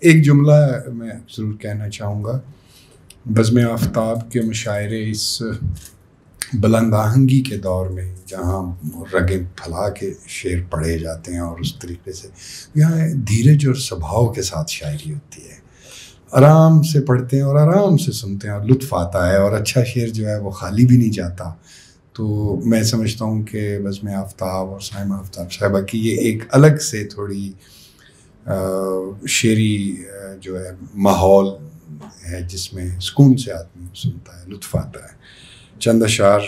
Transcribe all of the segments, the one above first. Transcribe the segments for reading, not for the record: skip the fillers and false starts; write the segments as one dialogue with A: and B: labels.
A: ایک جملہ میں ضرور کہنا چاہوں گا. بزم آفتاب کے مشاعرے اس بلند آہنگی کے دور میں جہاں رگیں پھیلا کے شعر پڑھے جاتے ہیں اور اس طریقے سے یہاں دھیرج اور سبھاؤ کے ساتھ شاعری ہوتی ہے. آرام سے پڑھتے ہیں اور آرام سے سنتے ہیں اور لطف آتا ہے, اور اچھا شعر جو ہے وہ خالی بھی نہیں جاتا. تو میں سمجھتا ہوں کہ بزم آفتاب اور سائمہ آفتاب صاحبہ کی یہ ایک الگ سے تھوڑی شعری جو ہے ماحول ہے جس میں سکون سے آدمی سنتا ہے, لطف آتا ہے. چند اشعار.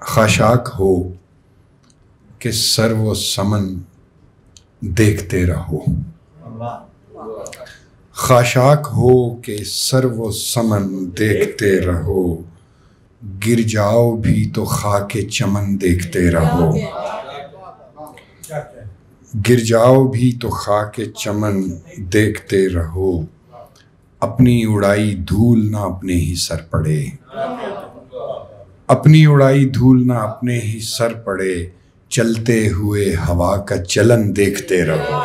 A: خاشاک ہو کہ سر و سمن دیکھتے رہو, خاشاک ہو کہ سر و سمن دیکھتے رہو, گر جاؤ بھی تو خاک چمن دیکھتے رہو, گر جاؤ بھی تو خاک چمن دیکھتے رہو, اپنی اڑائی دھول نہ اپنے ہی سر پڑے, اپنی اڑائی دھول نہ اپنے ہی سر پڑے, چلتے ہوئے ہوا کا چلن دیکھتے رہو,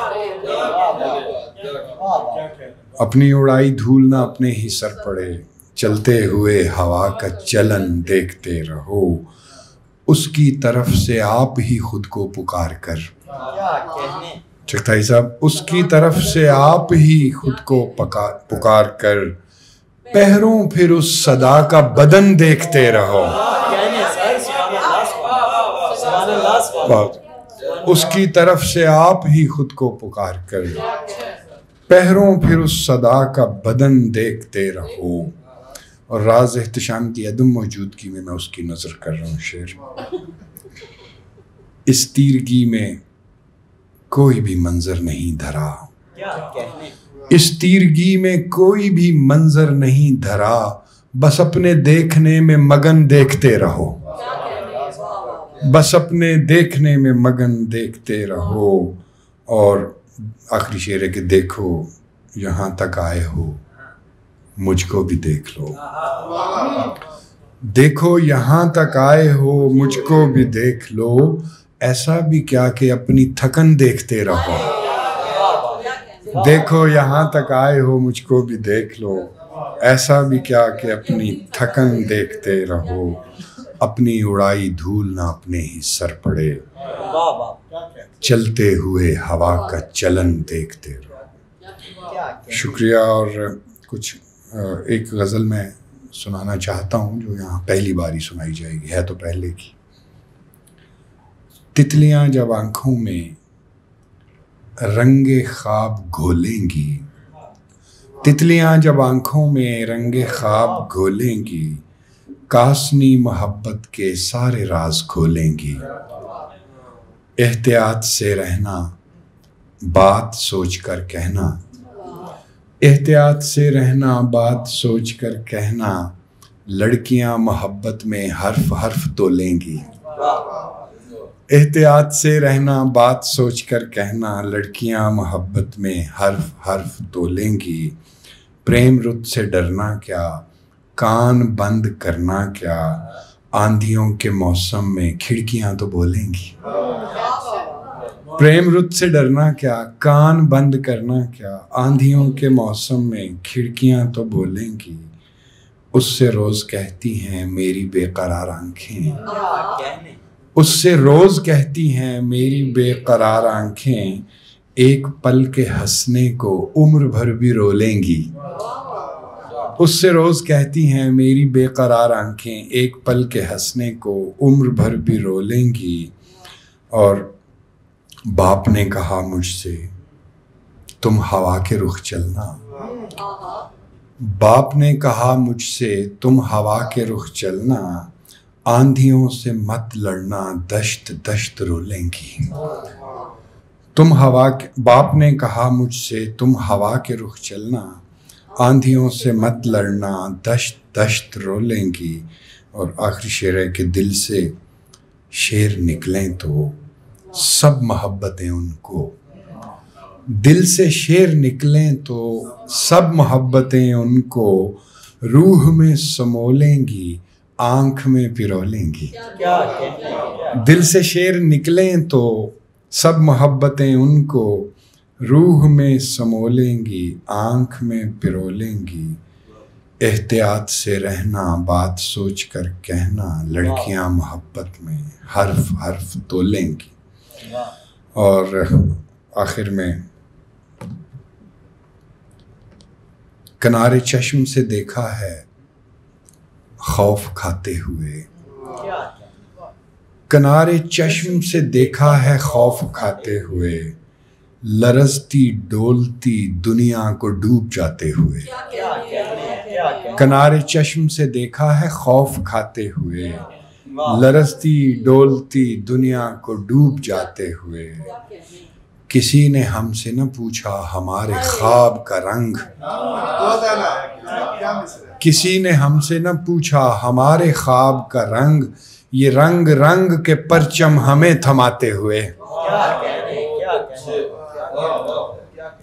A: اپنی اڑائی دھول نہ اپنے ہی سر پڑے, چلتے ہوئے ہوا کا چلن دیکھتے رہو, اس کی طرف سے آپ ہی خود کو پکار کر, چغتائی صاحب, اس کی طرف سے آپ ہی خود کو پکار کر, پہروں پھر اس صدا کا بدن دیکھتے رہو, اس کی طرف سے آپ ہی خود کو پکار کر, پہروں پھر اس صدا کا بدن دیکھتے رہو. اور راز احتشام کی عدم موجودگی میں اس کی نظر کر رہا ہوں شعر. اس تیرگی میں کوئی بھی منظر نہیں دھرا, اس تیرگی میں کوئی بھی منظر نہیں دھرا, بس اپنے دیکھنے میں مگن دیکھتے رہو, بس اپنے دیکھنے میں مگن دیکھتے رہو. اور آخری شعر ہے کہ دیکھو یہاں تک آئے ہو مجھ کو بھی دیکھ لو, دیکھو یہاں تک آئے ہو مجھ کو بھی دیکھ لو, ایسا بھی کیا کہ اپنی تھکن دیکھتے رہو, دیکھو یہاں تک آئے ہو مجھ کو بھی دیکھ لو, ایسا بھی کیا کہ اپنی تھکن دیکھتے رہو, اپنی اڑائی دھول نہ اپنے ہی سر پڑے, چلتے ہوئے ہوا کا چلن دیکھتے رہو. شکریہ. اور کچھ ایک غزل میں سنانا چاہتا ہوں جو یہاں پہلی باری سنائی جائے گی, ہے تو پہلے کی. تتلیاں جب آنکھوں میں رنگ خواب گھولیں گی, تتلیاں جب آنکھوں میں رنگ خواب گھولیں گی, کاسنی محبت کے سارے راز کھولیں گی. احتیاط سے رہنا بات سوچ کر کہنا, احتیاط سے رہنا بات سوچ کر کہنا, لڑکیاں محبت میں حرف حرف تولیں گی. احتیاط سے رہنا بات سوچ کر کہنا, لڑکیاں محبت میں حرف حرف تولیں گی. پریم رت سے ڈرنا کیا, کان بند کرنا کیا, آندھیوں کے موسم میں کھڑکیاں تو بولیں گی. پریم رت سے ڈرنا کیا, کان بند کرنا کیا, آندھیوں کے موسم میں کھڑکیاں تو بولیں گی. اس سے روز کہتی ہیں میری بے قرار آنکھیں, اس سے روز کہتی ہیں میری بے قرار آنکھیں, ایک پل کے ہنسنے کو عمر بھر بھی رو لیں گی. اس سے روز کہتی ہیں میری بے قرار آنکھیں, ایک پل کے ہنسنے کو عمر بھر بھی رو لیں گی. اور باپ نے کہا مجھ سے تم ہوا کے رخ چلنا, باپ نے کہا مجھ سے تم ہوا کے رخ چلنا, آندھیوں سے مت لڑنا دشت دشت رولیں گی. تم ہوا باپ نے کہا مجھ سے تم ہوا کے رخ چلنا, آندھیوں سے مت لڑنا دشت دشت رولیں گی. اور آخری شعر ہے کہ دل سے شعر نکلیں تو سب محبتیں ان کو, دل سے شعر نکلیں تو سب محبتیں ان کو, روح میں سمولیں گی آنکھ میں پرولیں گی. دل سے شعر نکلیں تو سب محبتیں ان کو, روح میں سمولیں گی آنکھ میں پرولیں گی، احتیاط سے رہنا بات سوچ کر کہنا، لڑکیاں محبت میں حرف حرف تولیں گی۔ اور آخر میں کنارے چشم سے دیکھا ہے خوف کھاتے ہوئے، کنارے چشم سے دیکھا ہے خوف کھاتے ہوئے، لرزتی ڈولتی دنیا کو ڈوب جاتے ہوئے۔ کنارے چشم سے دیکھا ہے خوف کھاتے ہوئے، لرزتی ڈولتی دنیا کو ڈوب جاتے ہوئے، کسی نے ہم سے نہ پوچھا ہمارے خواب کا رنگ، کسی نے ہم سے نہ پوچھا ہمارے خواب کا رنگ، یہ رنگ رنگ کے پرچم ہمیں تھماتے ہوئے۔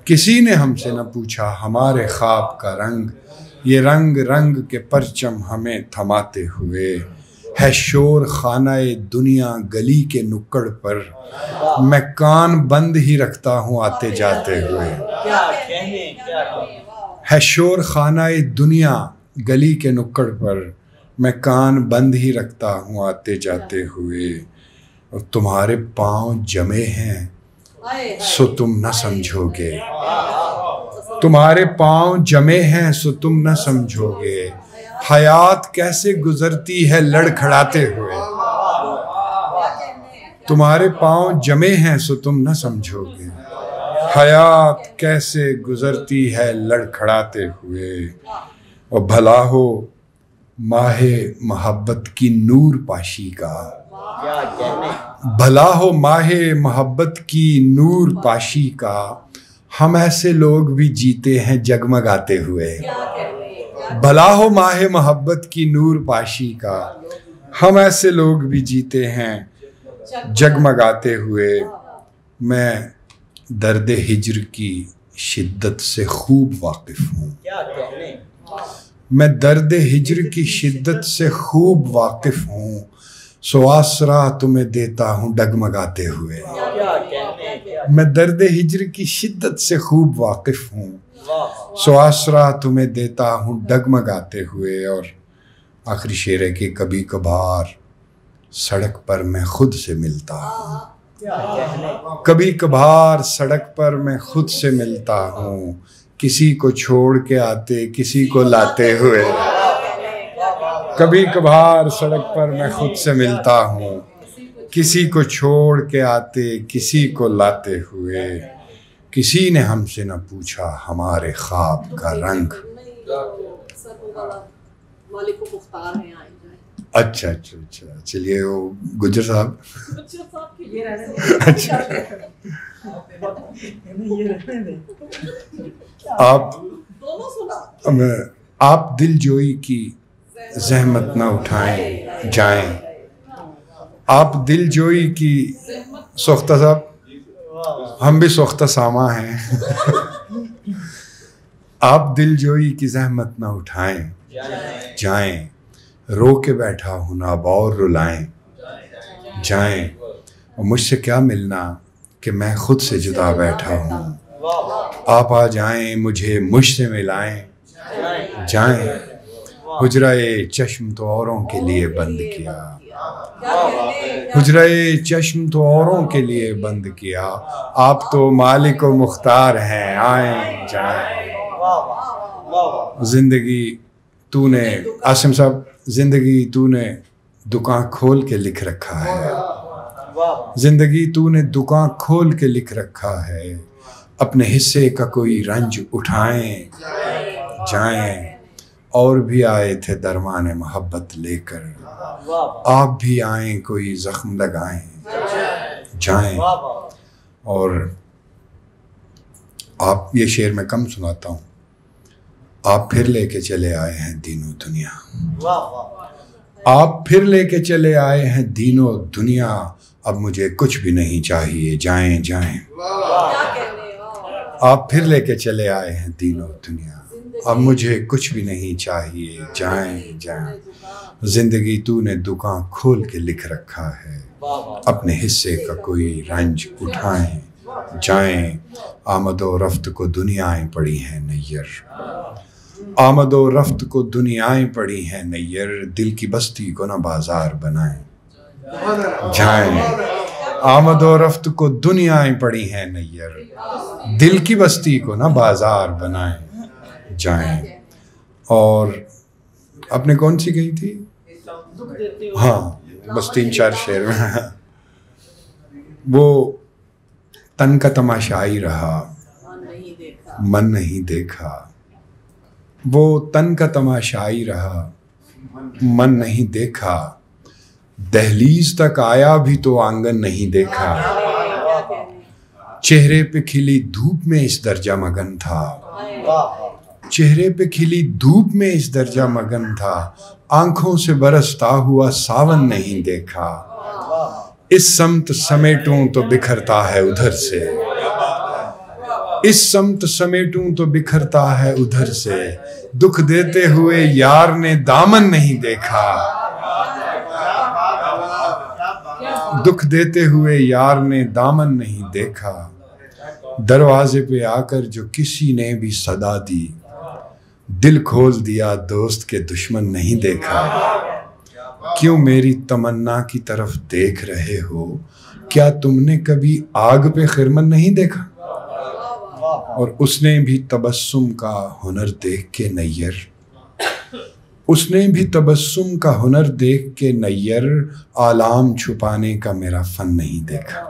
A: کسی نے ہم سے نہ پوچھا ہمارے خواب کا رنگ، یہ رنگ رنگ کے پرچم ہمیں تھماتے ہوئے، ہے شور خانہ دنیا گلی کے نکڑ پر، میں کان بند ہی رکھتا ہوں آتے جاتے ہوئے۔ ہے شور خانہ دنیا گلی کے نکڑ پر، میں کان بند ہی رکھتا ہوں آتے جاتے ہوئے، اور تمہارے پاؤں جمے ہیں سو تم نہ سمجھو گے، تمہارے پاؤں جمے ہیں سو تم نہ سمجھو گے، حیات کیسے گزرتی ہے لڑکھڑاتے ہوئے، تمہارے پاؤں جمے ہیں سو تم نہ سمجھو گے، حیات کیسے گزرتی ہے لڑکھڑاتے ہوئے، اور بھلا ہو ماہ محبت کی نور پاشی کا، بھلا ہو ماہ محبت کی نور پاشی کا، ہم ایسے لوگ بھی جیتے ہیں جگمگاتے ہوئے، بھلا ہو ماہ محبت کی نور پاشی کا، ہم ایسے لوگ بھی جیتے ہیں جگمگاتے ہوئے، میں درد ہجر کی شدت سے خوب واقف ہوں، میں درد ہجر کی شدت سے خوب واقف ہوں، سو آسرا تمہیں دیتا ہوں ڈگمگاتے ہوئے، میں درد ہجر کی شدت سے خوب واقف ہوں، سو آسرا تمہیں دیتا ہوں ڈگمگاتے ہوئے۔ اور آخری شعر ہے کہ کبھی کبھار سڑک پر میں خود سے ملتا ہوں، کبھی کبھار سڑک پر میں خود سے ملتا ہوں، کسی کو چھوڑ کے آتے کسی کو لاتے ہوئے، کبھی کبھار سڑک پر میں خود سے ملتا ہوں، کسی کو چھوڑ کے آتے کسی کو لاتے ہوئے، کسی نے ہم سے نہ پوچھا ہمارے خواب کا رنگ۔ اچھا اچھا اچھا، چلیے وہ گجر صاحب، اچھا آپ دل جوئی کی زحمت نہ اٹھائیں جائیں، آپ دل جوئی کی، سختہ صاحب ہم بھی سختہ سامہ ہیں، آپ دل جوئی کی زحمت نہ اٹھائیں جائیں، رو کے بیٹھا ہوں ناب اور رلائیں جائیں، اور مجھ سے کیا ملنا کہ میں خود سے جدا بیٹھا ہوں، آپ آ جائیں مجھے مجھ سے ملائیں جائیں، حجرۂ چشم تو اوروں کے لیے بند کیا، حجرۂ چشم تو اوروں کے لیے بند کیا، آپ تو مالک و مختار ہیں آئیں جائیں، زندگی تو نے، عاصم صاحب زندگی تو نے دکان کھول کے لکھ رکھا ہے، زندگی تو نے دکان کھول کے لکھ رکھا ہے، اپنے حصے کا کوئی رنج اٹھائیں جائیں، اور بھی آئے تھے درمان محبت لے کر، آپ بھی آئیں کوئی زخم لگائیں جائیں، اور آپ یہ شعر میں کم سناتا ہوں، آپ پھر لے کے چلے آئے ہیں دین و دنیا، آپ پھر لے کے چلے آئے ہیں دین و دنیا، اب مجھے کچھ بھی نہیں چاہیے جائیں جائیں، آپ پھر لے کے چلے آئے ہیں دین و دنیا، اب مجھے کچھ بھی نہیں چاہیے جائیں جائیں، زندگی تو نے دکان کھول کے لکھ رکھا ہے، اپنے حصے کا کوئی رنج اٹھائیں جائیں آمد و رفت کو دنیائیں پڑی ہیں نیر، آمد و رفت کو دنیائیں پڑی ہیں نیر، دل کی بستی کو نہ بازار بنائیں جائیں، آمد و رفت کو دنیائیں پڑی ہیں نیر، دل کی بستی کو نہ بازار بنائیں جائیں۔ اور آپ نے کون سی کہی تھی؟ ہاں بس 3-4 شعر میں۔ وہ تن کا تماشائی رہا من نہیں دیکھا، وہ تن کا تماشائی رہا من نہیں دیکھا، دہلیز تک آیا بھی تو آنگن نہیں دیکھا، چہرے پہ کھلی دھوپ میں اس درجہ مگن تھا، چہرے پہ کھلی دھوپ میں اس درجہ مگن تھا، آنکھوں سے برستا ہوا ساون نہیں دیکھا، اس سمت سمیٹوں تو بکھرتا ہے ادھر سے، اس سمت سمیٹوں تو بکھرتا ہے ادھر سے، دکھ دیتے ہوئے یار نے دامن نہیں دیکھا، دکھ دیتے ہوئے یار نے دامن نہیں دیکھا، دروازے پہ آ کر جو کسی نے بھی صدا دی، دل کھول دیا دوست کے دشمن نہیں دیکھا، کیوں میری تمنا کی طرف دیکھ رہے ہو، کیا تم نے کبھی آگ پہ خرمن نہیں دیکھا؟ اور اس نے بھی تبسم کا ہنر دیکھ کے نیر، اس نے بھی تبسم کا ہنر دیکھ کے نیر، آلام چھپانے کا میرا فن نہیں دیکھا۔